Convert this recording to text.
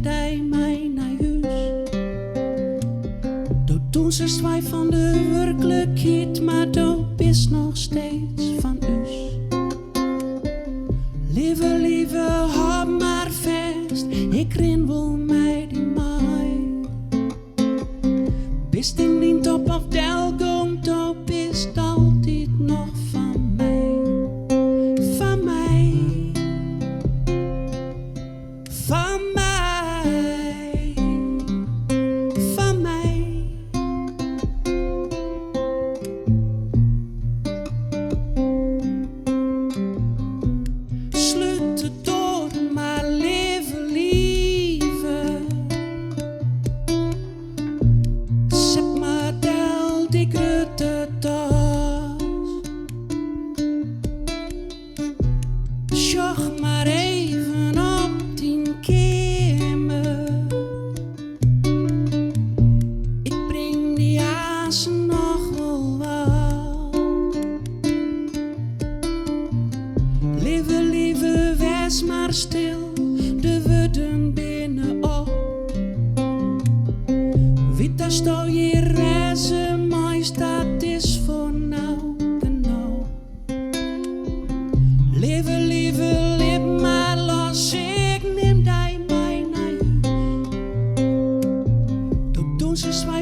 neemt hij mij naar huis. Doet ons zwaai van de werkelijkheid, maar dat is nog steeds van us. Lieve, lieve, hou maar vast, ik ren wel mij die mij. Bist in die top of delgom top, is altijd nog van mij. Van mij. Van mij. Van mij. Sluit de door, maar lieve, lieve. Zet maar del die grote tas. Sjoch maar even op die kamer. Ik breng die azen nog wel wat. Lieve, lieve, wees maar stil, de woorden binnenop. Wie daar sto je reizen, mais, dat is voor nou genoeg. Lieve, lieve, lip maar los, ik neem die mij naar huis. Doet ons zwaai